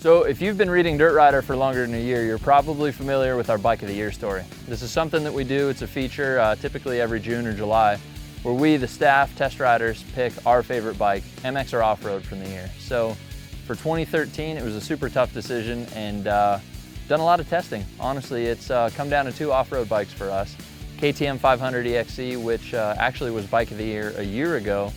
So if you've been reading Dirt Rider for longer than a year, you're probably familiar with our Bike of the Year story. This is something that we do. It's a feature typically every June or July, where we, the staff, test riders, pick our favorite bike, MX or off-road, from the year. So for 2013, it was a super tough decision, and done a lot of testing. Honestly, it's come down to 2 off-road bikes for us. KTM 500 EXE, which actually was Bike of the Year a year ago.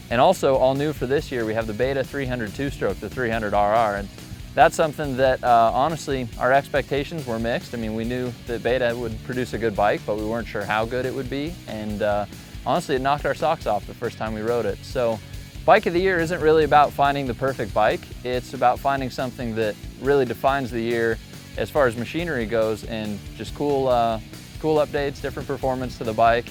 And also, all new for this year, we have the Beta 300 two-stroke, the 300RR. And that's something that, honestly, our expectations were mixed. I mean, we knew that Beta would produce a good bike, but we weren't sure how good it would be. And honestly, it knocked our socks off the first time we rode it. So Bike of the Year isn't really about finding the perfect bike. It's about finding something that really defines the year as far as machinery goes, and just cool updates, different performance to the bike.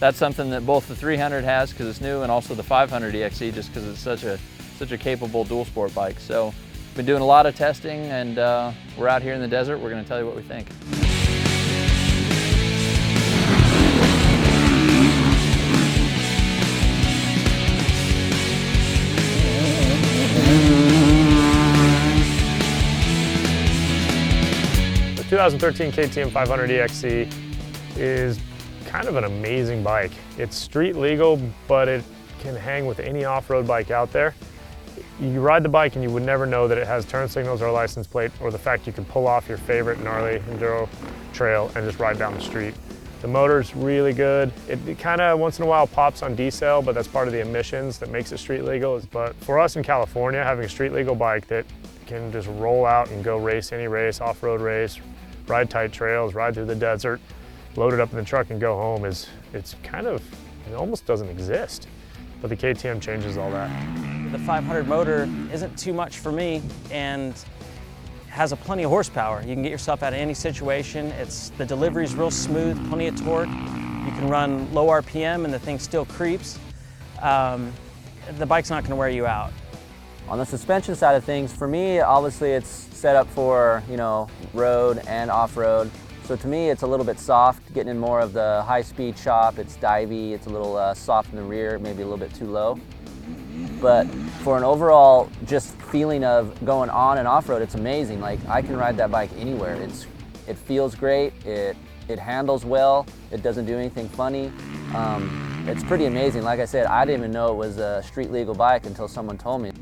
That's something that both the 300 has because it's new, and also the 500 EXE just because it's such a capable dual sport bike. So been doing a lot of testing, and we're out here in the desert. We're going to tell you what we think. The 2013 KTM 500 EXE is kind of an amazing bike. It's street legal, but it can hang with any off-road bike out there. You ride the bike and you would never know that it has turn signals or a license plate, or the fact you can pull off your favorite gnarly enduro trail and just ride down the street. The motor's really good. It kind of once in a while pops on decel, but that's part of the emissions that makes it street legal. But for us in California, having a street legal bike that can just roll out and go race any race, off-road race, ride tight trails, ride through the desert, load it up in the truck and go home it almost doesn't exist. But the KTM changes all that. The 500 motor isn't too much for me and has plenty of horsepower. You can get yourself out of any situation. The delivery's real smooth, plenty of torque. You can run low RPM and the thing still creeps. The bike's not gonna wear you out. On the suspension side of things, for me, obviously it's set up for, road and off-road. So to me, it's a little bit soft, getting in more of the high-speed chop. It's divey, it's a little soft in the rear, maybe a little bit too low. But for an overall just feeling of going on and off-road, it's amazing. Like, I can ride that bike anywhere. It feels great, it handles well, it doesn't do anything funny. It's pretty amazing. Like I said, I didn't even know it was a street legal bike until someone told me.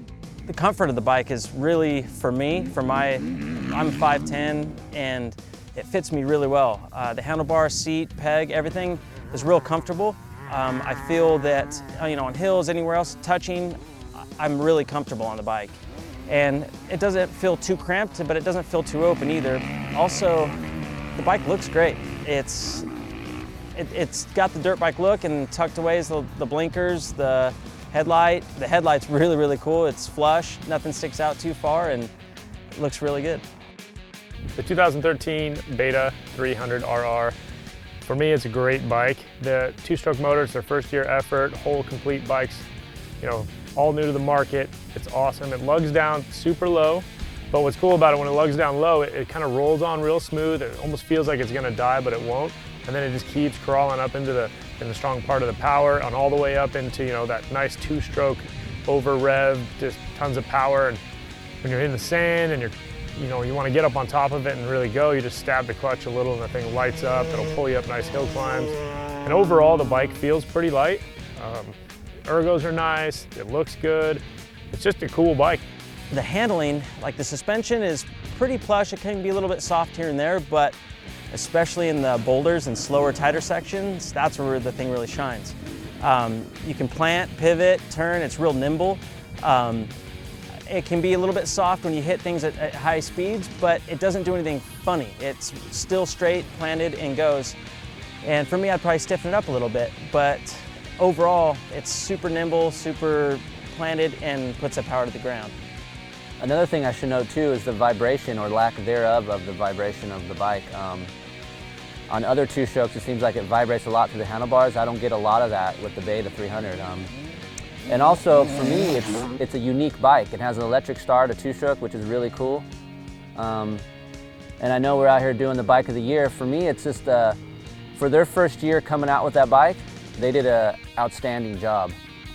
The comfort of the bike is really, for me, I'm 5'10", and it fits me really well. The handlebar, seat, peg, everything is real comfortable. I feel that, on hills, anywhere else, touching, I'm really comfortable on the bike. And it doesn't feel too cramped, but it doesn't feel too open either. Also, the bike looks great. It's got the dirt bike look, and tucked away is the blinkers, the headlight. The headlight's really, really cool. It's flush, nothing sticks out too far, and it looks really good. The 2013 Beta 300RR, for me, it's a great bike. The two-stroke motor, it's their first-year effort, whole complete bikes, all new to the market. It's awesome. It lugs down super low, but what's cool about it, when it lugs down low, it kind of rolls on real smooth. It almost feels like it's gonna die, but it won't. And then it just keeps crawling up into the strong part of the power, and all the way up into that nice two-stroke over rev, just tons of power. And when you're in the sand and you want to get up on top of it and really go, you just stab the clutch a little and the thing lights up. It'll pull you up nice hill climbs. And overall, the bike feels pretty light. Ergos are nice, it looks good. It's just a cool bike. The handling, like the suspension, is pretty plush. It can be a little bit soft here and there, but especially in the boulders and slower, tighter sections, that's where the thing really shines. You can plant, pivot, turn, it's real nimble. It can be a little bit soft when you hit things at high speeds, but it doesn't do anything funny. It's still straight, planted, and goes. And for me, I'd probably stiffen it up a little bit, but overall, it's super nimble, super planted, and puts that power to the ground. Another thing I should note too is the vibration, or lack thereof, of the vibration of the bike. On other two-strokes, it seems like it vibrates a lot through the handlebars. I don't get a lot of that with the Beta 300. And also, for me, it's a unique bike. It has an electric start, a two-stroke, which is really cool. And I know we're out here doing the Bike of the Year. For me, it's just, for their first year coming out with that bike, they did an outstanding job.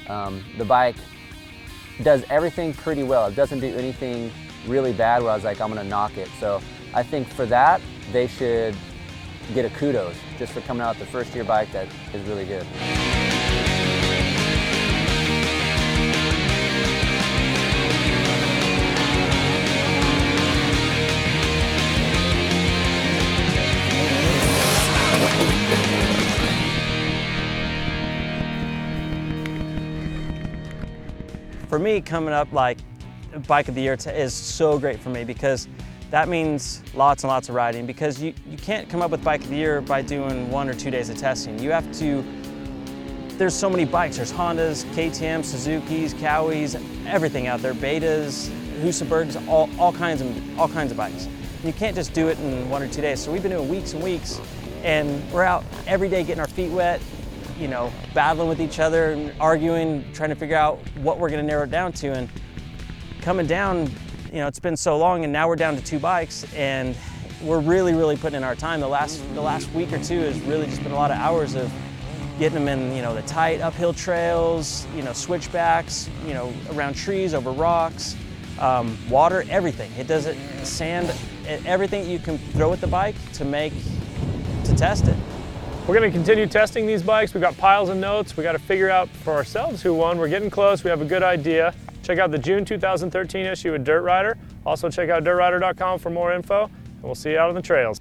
The bike does everything pretty well. It doesn't do anything really bad where I was like, I'm gonna knock it. So I think for that, they should get a kudos just for coming out with the first year bike that is really good. For me, coming up like Bike of the Year is so great for me because that means lots and lots of riding, because you can't come up with Bike of the Year by doing 1 or 2 days of testing. You have to, there's so many bikes. There's Hondas, KTM, Suzuki's, Cowies, everything out there, Betas, Husabergs, all kinds of bikes. And you can't just do it in 1 or 2 days. So we've been doing weeks and weeks, and we're out every day getting our feet wet, you know, battling with each other and arguing, trying to figure out what we're gonna narrow it down to. And coming down, you know, it's been so long, and now we're down to 2 bikes, and we're really putting in our time. The last week or 2 has really just been a lot of hours of getting them in, you know, the tight uphill trails, you know, switchbacks, you know, around trees, over rocks, water, everything. It does it, sand, everything you can throw at the bike to test it. We're going to continue testing these bikes. We've got piles of notes. We got to figure out for ourselves who won. We're getting close. We have a good idea. Check out the June 2013 issue of Dirt Rider. Also check out dirtrider.com for more info, and we'll see you out on the trails.